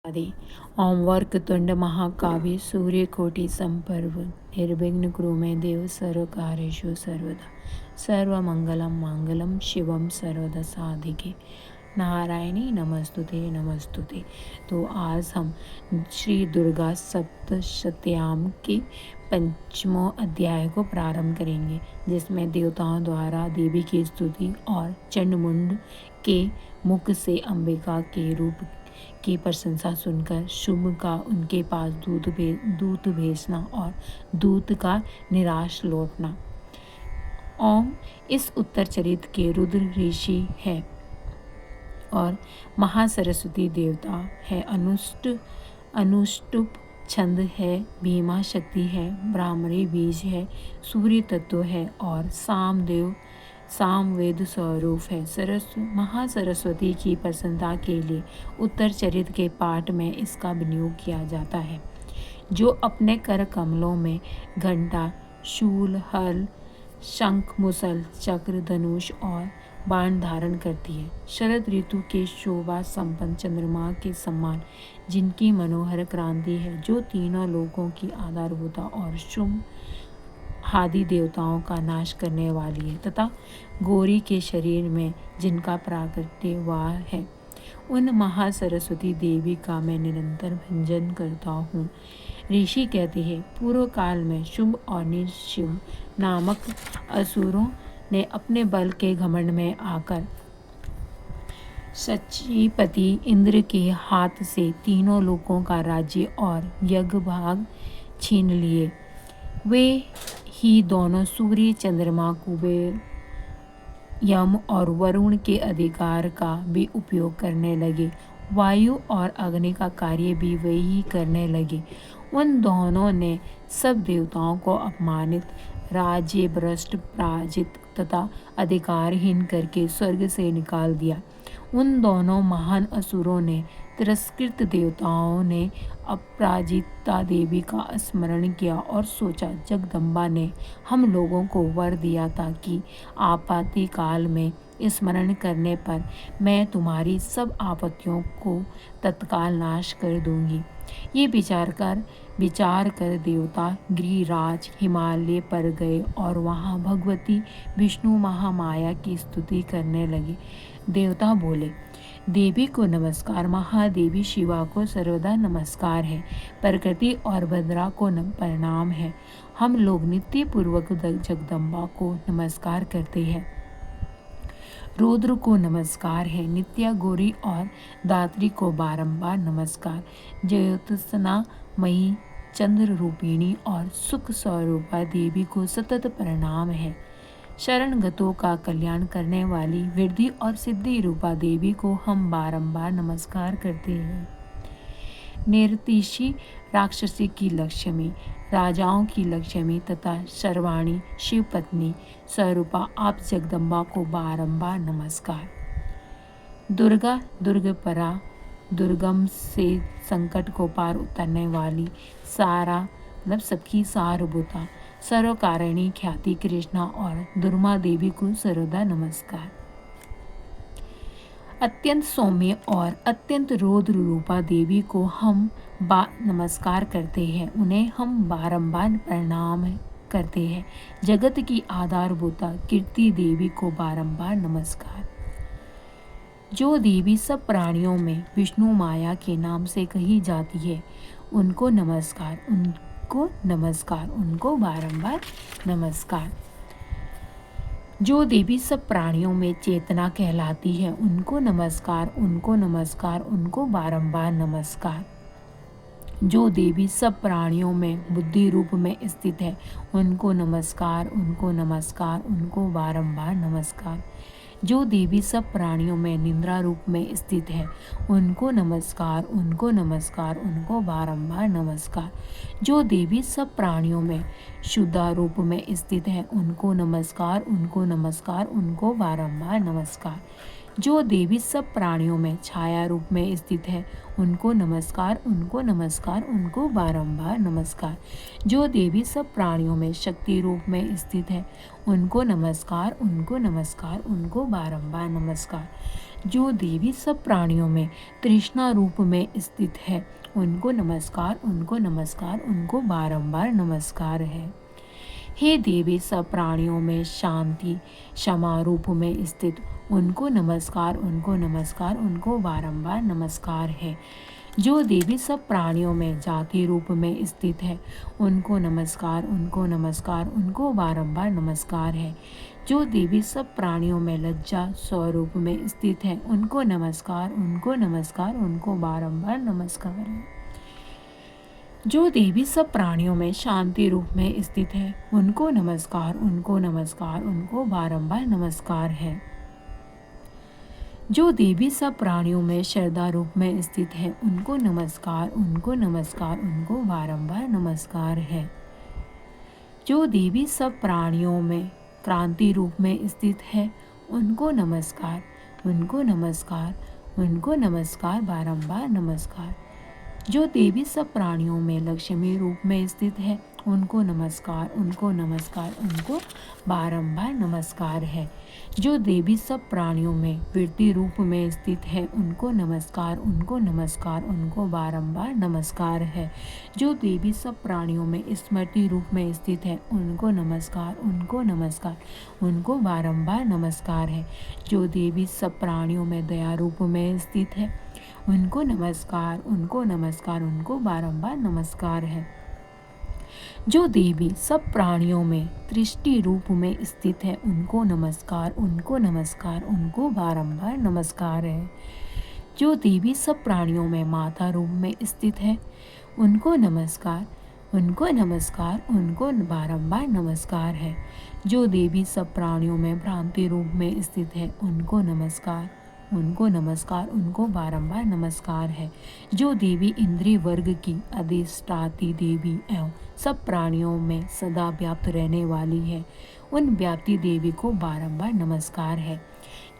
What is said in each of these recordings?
आदि। ओम वक्रतुंड महाकाव्य सूर्यकोटि संप्रभ निर्विघ्न कुरु मे देव सर्वकार्येषु सर्वदा। सर्वमंगलम मंगलम शिवम सर्वदा साधिके नारायणी नमस्तुते नमस्तुते। तो आज हम श्री दुर्गा सप्तशत्याम के पंचमों अध्याय को प्रारंभ करेंगे, जिसमें देवताओं द्वारा देवी की स्तुति और चंडमुंड के मुख से अंबिका के रूप की प्रशंसा सुनकर शुंभ का उनके पास दूत भेजना और दूत का निराश लौटना। ओम इस उत्तर चरित के रुद्र ऋषि है और महासरस्वती देवता है। अनुष्टुप छंद है, भीमा शक्ति है, ब्राह्मणी बीज है, सूर्य तत्व है और सामवेद स्वरूप है। महासरस्वती की प्रसन्नता के लिए उत्तर चरित के पाठ में इसका विनियोग किया जाता है, जो अपने कर कमलों में घंटा, शूल, हल, शंख, मुसल, चक्र, धनुष और बाण धारण करती है। शरद ऋतु के शोभा संपन्न चंद्रमा के समान जिनकी मनोहर क्रांति है, जो तीनों लोकों की आधारभूता और शुंभ आदि देवताओं का नाश करने वाली है, तथा गौरी के शरीर में जिनका प्राकट्य वह है, उन महासरस्वती देवी का मैं निरंतर भंजन करता हूँ। ऋषि कहते हैं, पूर्व काल में शुंभ और निशुंभ नामक असुरों ने अपने बल के घमंड में आकर सचीपति इंद्र के हाथ से तीनों लोकों का राज्य और यज्ञ भाग छीन लिए। वे ही दोनों सूर्य, चंद्रमा, कुबेर, यम और वरुण के अधिकार का भी उपयोग करने लगे। वायु और अग्नि का कार्य भी वे ही करने लगे। उन दोनों ने सब देवताओं को अपमानित, राज्य भ्रष्ट, पराजित तथा अधिकारहीन करके स्वर्ग से निकाल दिया। उन दोनों महान असुरों ने तिरस्कृत देवताओं ने अपराजिता देवी का स्मरण किया और सोचा, जगदम्बा ने हम लोगों को वर दिया था कि आपाति काल में स्मरण करने पर मैं तुम्हारी सब आपत्तियों को तत्काल नाश कर दूंगी। ये विचार कर देवता गिरिराज हिमालय पर गए और वहाँ भगवती विष्णु महामाया की स्तुति करने लगे। देवता बोले, देवी को नमस्कार, महादेवी शिवा को सर्वदा नमस्कार है, प्रकृति और भद्रा को प्रणाम है। हम लोग नित्य पूर्वक जगदम्बा को नमस्कार करते हैं। रुद्र को नमस्कार है, नित्या गौरी और दात्री को बारंबार नमस्कार। ज्योत्सना मई, चंद्र रूपिणी और सुख स्वरूपा देवी को सतत प्रणाम है। शरणगतों का कल्याण करने वाली वृद्धि और सिद्धि रूपा देवी को हम बारंबार नमस्कार करते हैं। निर्तिशी राक्षसी की लक्ष्मी, राजाओं की लक्ष्मी तथा सर्वाणी शिव पत्नी स्वरूपा आप जगदम्बा को बारंबार नमस्कार। दुर्गा, दुर्गपरा, दुर्गम से संकट को पार उतरने वाली, सारा सबकी सारभूता, सर्वकारिणी ख्याति कृष्णा और दुर्मा देवी को सर्वदा नमस्कार। अत्यंत सौम्य और अत्यंत रौद्र रूपा देवी को हम नमस्कार करते हैं, उन्हें हम बारंबार प्रणाम करते हैं। जगत की आधारभूता कीर्ति देवी को बारंबार नमस्कार। जो देवी सब प्राणियों में विष्णु माया के नाम से कही जाती है, उनको नमस्कार, उनको नमस्कार, उनको बारंबार नमस्कार। जो देवी सब प्राणियों में चेतना कहलाती है, उनको नमस्कार, उनको नमस्कार, उनको बारंबार नमस्कार। जो देवी सब प्राणियों में बुद्धि रूप में स्थित है, उनको नमस्कार, उनको नमस्कार, उनको बारंबार नमस्कार। जो देवी सब प्राणियों में निद्रा रूप में स्थित है, उनको नमस्कार, उनको नमस्कार, उनको बारंबार नमस्कार। जो देवी सब प्राणियों में शुद्धा रूप में स्थित है, उनको नमस्कार, उनको नमस्कार, उनको बारंबार नमस्कार। जो देवी सब प्राणियों में छाया रूप में स्थित है, उनको नमस्कार, उनको नमस्कार, उनको बारंबार नमस्कार। जो देवी सब प्राणियों में शक्ति रूप में स्थित है, उनको नमस्कार, उनको नमस्कार, उनको बारंबार नमस्कार। जो देवी सब प्राणियों में तृष्णा रूप में स्थित है, उनको नमस्कार, उनको नमस्कार, उनको बारंबार नमस्कार है। हे देवी सब प्राणियों में शांति क्षमा रूप में स्थित, उनको नमस्कार, उनको नमस्कार, उनको बारंबार नमस्कार है। जो देवी सब प्राणियों में जाति रूप में स्थित है, उनको नमस्कार, उनको नमस्कार, उनको बारंबार नमस्कार है। जो देवी सब प्राणियों में लज्जा स्वरूप में स्थित है, उनको नमस्कार, उनको नमस्कार, उनको बारंबार नमस्कार है। जो देवी सब प्राणियों में शांति रूप में स्थित है, उनको नमस्कार, उनको नमस्कार, उनको बारंबार नमस्कार है। जो देवी सब प्राणियों में श्रद्धा रूप में स्थित है, उनको नमस्कार, उनको नमस्कार, उनको बारंबार नमस्कार है। जो देवी सब प्राणियों में क्रांति रूप में स्थित है, उनको नमस्कार, उनको नमस्कार, उनको नमस्कार, बारंबार नमस्कार। जो देवी सब प्राणियों में लक्ष्मी रूप में स्थित है, उनको नमस्कार, उनको नमस्कार, उनको बारंबार नमस्कार है। जो देवी सब प्राणियों में वृद्धि रूप में स्थित है, उनको नमस्कार, उनको नमस्कार, उनको बारंबार नमस्कार है। जो देवी सब प्राणियों में स्मृति रूप में स्थित है, उनको नमस्कार, उनको नमस्कार, उनको बारंबार नमस्कार है। जो देवी सब प्राणियों में दया रूप में स्थित है, उनको नमस्कार, उनको नमस्कार, उनको बारंबार नमस्कार है। जो देवी सब प्राणियों में दृष्टि रूप में स्थित है, उनको नमस्कार, उनको नमस्कार, उनको बारंबार नमस्कार है। जो देवी सब प्राणियों में माता रूप में स्थित है, उनको नमस्कार, उनको नमस्कार, उनको बारंबार नमस्कार है। जो देवी सब प्राणियों में भ्रांति रूप में स्थित है, उनको नमस्कार, उनको नमस्कार, उनको बारंबार नमस्कार है। जो देवी इंद्रिय वर्ग की अधिष्ठात्री देवी एवं सब प्राणियों में सदा व्याप्त रहने वाली है, उन व्याप्ति देवी को बारंबार नमस्कार है।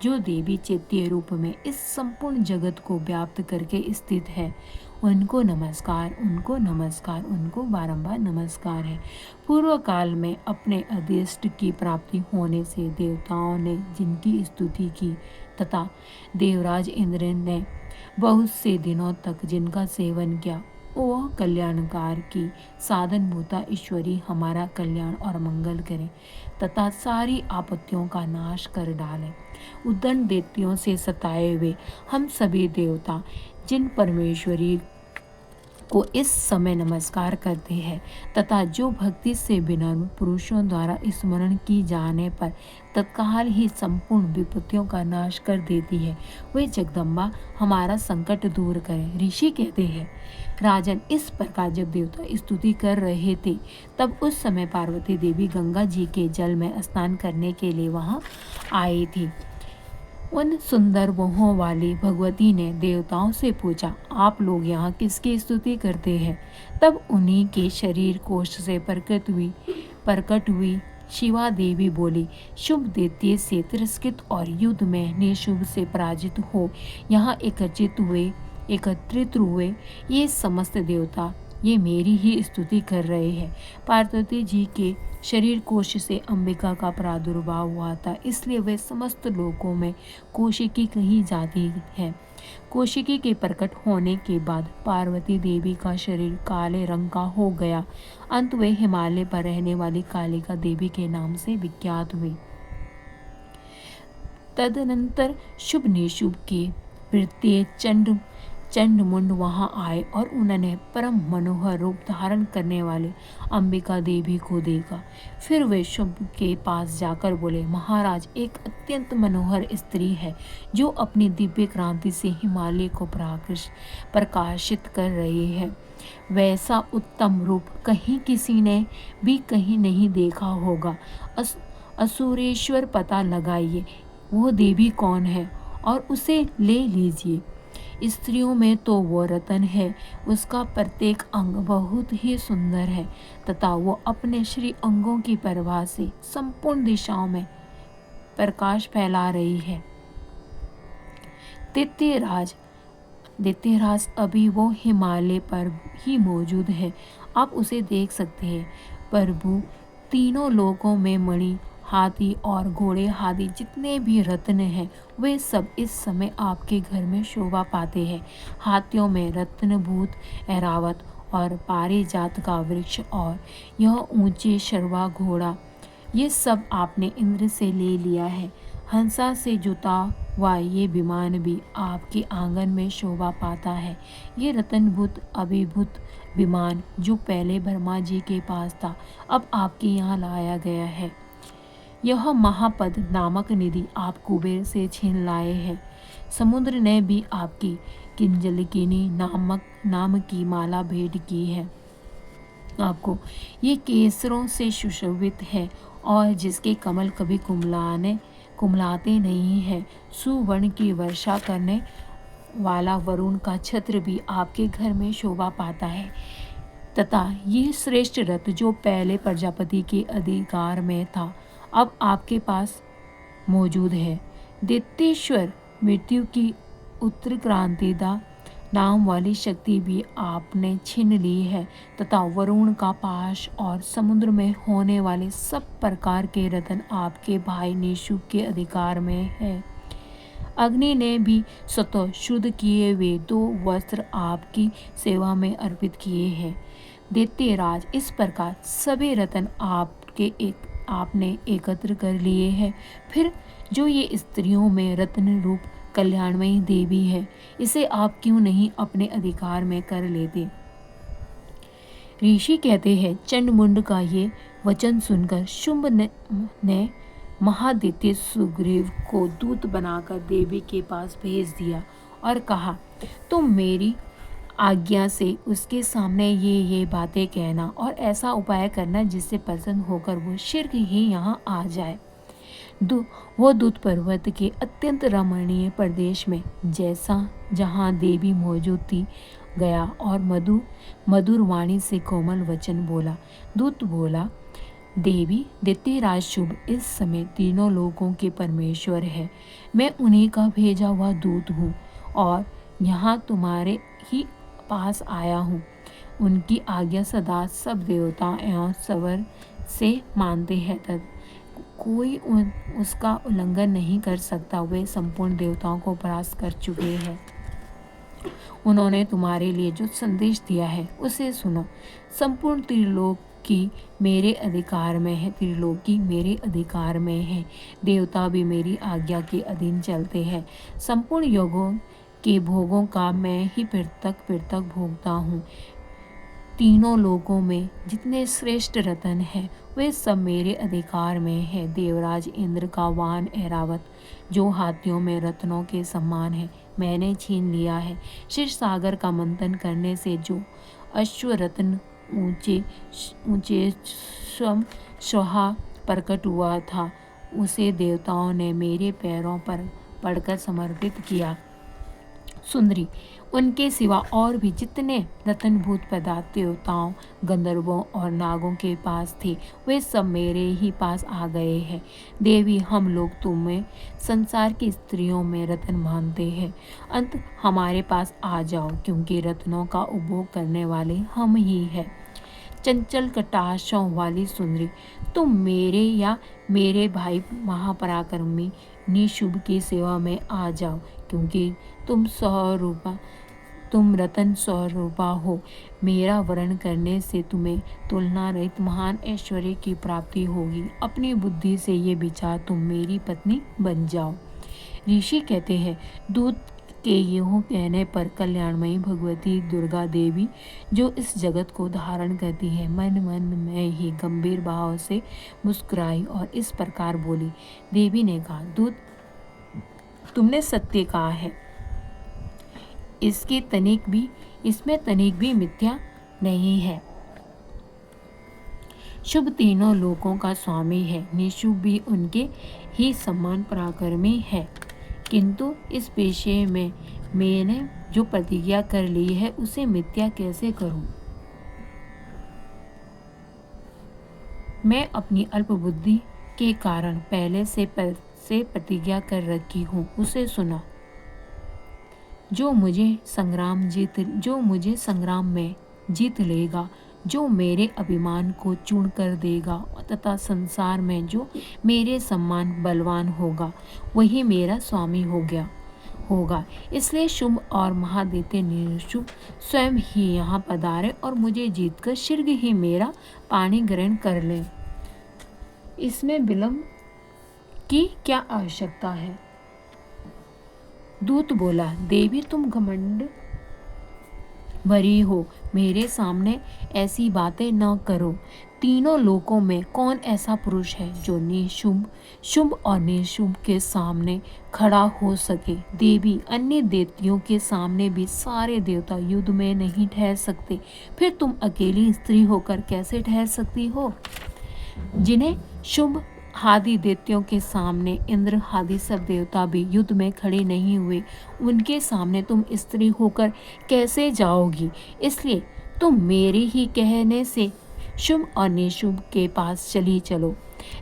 जो देवी चैत्य रूप में इस संपूर्ण जगत को व्याप्त करके स्थित है, उनको नमस्कार, उनको नमस्कार, उनको बारंबार नमस्कार है। पूर्व काल में अपने अदृष्ट की प्राप्ति होने से देवताओं ने जिनकी स्तुति की तथा देवराज इंद्र ने बहुत से दिनों तक जिनका सेवन किया, वह कल्याणकार की साधन भूता ईश्वरी हमारा कल्याण और मंगल करे तथा सारी आपत्तियों का नाश कर डाले। उद्दंड दैत्यों से सताए हुए हम सभी देवता जिन परमेश्वरी को इस समय नमस्कार करते हैं तथा जो भक्ति से विनम्र पुरुषों द्वारा स्मरण की जाने पर तत्काल ही संपूर्ण विपत्तियों का नाश कर देती है, वे जगदम्बा हमारा संकट दूर करें। ऋषि कहते हैं, राजन, इस प्रकार जब देवता स्तुति कर रहे थे, तब उस समय पार्वती देवी गंगा जी के जल में स्नान करने के लिए वहां आई थी। उन सुंदर मोहों वाली भगवती ने देवताओं से पूछा, आप लोग यहाँ किसकी स्तुति करते हैं? तब उन्हीं के शरीर कोश से प्रकट हुई शिवा देवी बोली, शुभ दैत्य से तिरस्कृत और युद्ध में निशुभ से पराजित हो यहाँ एकत्रित हुए ये समस्त देवता ये मेरी ही स्तुति कर रहे हैं। पार्वती जी के शरीर कोश से अंबिका का प्रादुर्भाव हुआ था, इसलिए वे समस्त लोकों में कौशिकी कही जाती है। कौशिकी के प्रकट होने के बाद पार्वती देवी का शरीर काले रंग का हो गया। अंत वे हिमालय पर रहने वाली कालिका देवी के नाम से विख्यात हुई। तदनंतर शुभ निशुभ के वृत्तीय चंडमुंड वहां आए और उन्होंने परम मनोहर रूप धारण करने वाले अंबिका देवी को देखा। फिर वे शुभ के पास जाकर बोले, महाराज, एक अत्यंत मनोहर स्त्री है जो अपनी दिव्य क्रांति से हिमालय को प्रकाशित कर रही है। वैसा उत्तम रूप कहीं किसी ने भी कहीं नहीं देखा होगा। असुरेश्वर पता लगाइए वो देवी कौन है और उसे ले लीजिए। स्त्रियों में तो वो रतन है, उसका प्रत्येक अंग बहुत ही सुंदर है तथा वो अपने श्री अंगों की प्रभा से संपूर्ण दिशाओं में प्रकाश फैला रही है। दैत्यराज अभी वो हिमालय पर ही मौजूद है, आप उसे देख सकते हैं। प्रभु, तीनों लोकों में मणि हाथी और घोड़े आदि जितने भी रत्न हैं वे सब इस समय आपके घर में शोभा पाते हैं। हाथियों में रत्नभूत ऐरावत और पारिजात का वृक्ष और यह ऊंचे शर्वा घोड़ा, ये सब आपने इंद्र से ले लिया है। हंसा से जुता हुआ ये विमान भी आपके आंगन में शोभा पाता है। ये रत्नभूत अभिभूत विमान जो पहले ब्रह्मा जी के पास था, अब आपके यहाँ लाया गया है। यह महापद नामक निधि आप कुबेर से छीन लाए हैं। समुद्र ने भी आपकी किंजलकिनी नाम की माला भेंट की है आपको। ये केसरों से सुशोभित है और जिसके कमल कभी कुमलाते नहीं है। सुवर्ण की वर्षा करने वाला वरुण का छत्र भी आपके घर में शोभा पाता है तथा ये श्रेष्ठ रथ जो पहले प्रजापति के अधिकार में था, अब आपके पास मौजूद है। दैत्येश्वर मृत्यु की उत्तराक्रांतिदा नाम वाली शक्ति भी आपने छीन ली है तथा वरुण का पाश और समुद्र में होने वाले सब प्रकार के रत्न आपके भाई निशुभ के अधिकार में है। अग्नि ने भी स्वतः शुद्ध किए हुए 2 वस्त्र आपकी सेवा में अर्पित किए हैं। दैत्यराज, इस प्रकार सभी रत्न आपने एकत्र कर लिए हैं। फिर जो ये स्त्रियों में रत्न रूप कल्याणमयी देवी है, इसे आप क्यों नहीं अपने अधिकार में कर लेते। ऋषि कहते हैं, चंडमुंड का ये वचन सुनकर शुंभ ने महादैत्य सुग्रीव को दूत बनाकर देवी के पास भेज दिया और कहा, तुम मेरी आज्ञा से उसके सामने ये बातें कहना और ऐसा उपाय करना जिससे प्रसन्न होकर वो शीघ्र ही यहाँ आ जाए। वो दूत पर्वत के अत्यंत रमणीय प्रदेश में जहाँ देवी मौजूद थी गया और मधुर वाणी से कोमल वचन बोला। दूत बोला, देवी, दैत्यराज शुभ इस समय तीनों लोगों के परमेश्वर है। मैं उन्हीं का भेजा हुआ दूत हूँ और यहाँ तुम्हारे ही पास आया हूँ। उनकी आज्ञा सदा सब देवता एवं सवर से मानते हैं तथा कोई उसका उल्लंघन नहीं कर सकता। वे संपूर्ण देवताओं को परास्त कर चुके हैं। उन्होंने तुम्हारे लिए जो संदेश दिया है उसे सुनो। संपूर्ण त्रिलोकी मेरे अधिकार में है। त्रिलोकी मेरे अधिकार में है। देवता भी मेरी आज्ञा के अधीन चलते हैं। संपूर्ण योगों के भोगों का मैं ही पृथक भोगता हूँ। तीनों लोकों में जितने श्रेष्ठ रत्न हैं वे सब मेरे अधिकार में है। देवराज इंद्र का वाहन ऐरावत जो हाथियों में रत्नों के समान है, मैंने छीन लिया है। क्षीर सागर का मंथन करने से जो अश्व रत्न ऊंचे स्वहा प्रकट हुआ था, उसे देवताओं ने मेरे पैरों पर पड़कर समर्पित किया। सुंदरी, उनके सिवा और भी जितने रत्नभूत पदार्थ देवताओं, गंधर्वों और नागों के पास थे, वे सब मेरे ही पास आ गए हैं। देवी, हम लोग तुम्हें संसार की स्त्रियों में रत्न मानते हैं। अंत हमारे पास आ जाओ, क्योंकि रत्नों का उपभोग करने वाले हम ही हैं। चंचल कटाक्षों वाली सुंदरी, तुम मेरे या मेरे भाई महापराक्रमी निशुभ की सेवा में आ जाओ, क्योंकि तुम रतन स्वरूपा हो। मेरा वर्ण करने से तुम्हें तुलना रहित महान ऐश्वर्य की प्राप्ति होगी। अपनी बुद्धि से ये विचार, तुम मेरी पत्नी बन जाओ। ऋषि कहते हैं, दूत के यूं कहने पर कल्याणमयी भगवती दुर्गा देवी जो इस जगत को धारण करती है, मन में ही गंभीर भाव से मुस्कुराई और इस प्रकार बोली। देवी ने कहा, दूत, तुमने सत्य कहा है। इसमें तनिक भी मिथ्या नहीं है। शुभ तीनों लोकों का स्वामी है। निशुभ भी उनके ही समान पराक्रमी है। किंतु इस विषय में मैंने जो प्रतिज्ञा कर ली है उसे मिथ्या कैसे करूं? मैं अपनी अल्प बुद्धि के कारण पहले से प्रतिज्ञा कर रखी हूँ, उसे सुना। जो मुझे संग्राम में जीत लेगा, जो मेरे अभिमान को चूर्ण कर देगा तथा संसार में जो मेरे सम्मान बलवान होगा वही मेरा स्वामी होगा। इसलिए शुंभ और महादैत्य निशुंभ स्वयं ही यहाँ पधारे और मुझे जीतकर शीघ्र ही मेरा पानी ग्रहण कर ले। इसमें विलंब की क्या आवश्यकता है? दूत बोला, देवी तुम घमंड भरी हो, मेरे सामने ऐसी बातें न करो। तीनों लोकों में कौन ऐसा पुरुष है जो निशुंभ, शुंभ और निशुंभ के सामने खड़ा हो सके? देवी, अन्य देवतियों के सामने भी सारे देवता युद्ध में नहीं ठहर सकते, फिर तुम अकेली स्त्री होकर कैसे ठहर सकती हो? जिन्हें शुंभ आदि दैत्यों के सामने इंद्र आदि सब देवता भी युद्ध में खड़े नहीं हुए, उनके सामने तुम स्त्री होकर कैसे जाओगी? इसलिए तुम मेरे ही कहने से शुंभ और निशुंभ के पास चली चलो।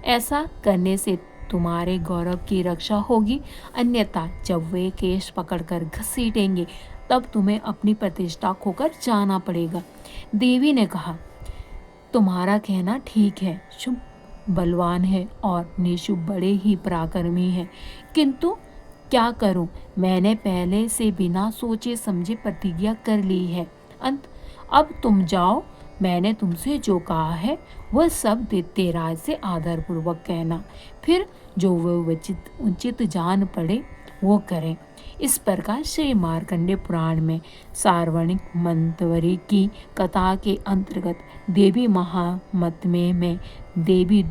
ऐसा करने से तुम्हारे गौरव की रक्षा होगी, अन्यथा जब वे केश पकड़कर घसीटेंगे तब तुम्हें अपनी प्रतिष्ठा खोकर जाना पड़ेगा। देवी ने कहा, तुम्हारा कहना ठीक है, शुंभ बलवान है और निशुंभ बड़े ही पराक्रमी है, किंतु क्या करूं? मैंने पहले से बिना सोचे समझे प्रतिज्ञा कर ली है। अब तुम जाओ, मैंने तुमसे जो कहा है वह सब दैत्यराज से आदरपूर्वक कहना, फिर जो वह उचित जान पड़े वो करें। इस प्रकार श्री मार्कंडेय पुराण में सार्वणिक मंतवरी की कथा के अंतर्गत देवी महात्म्य में देवी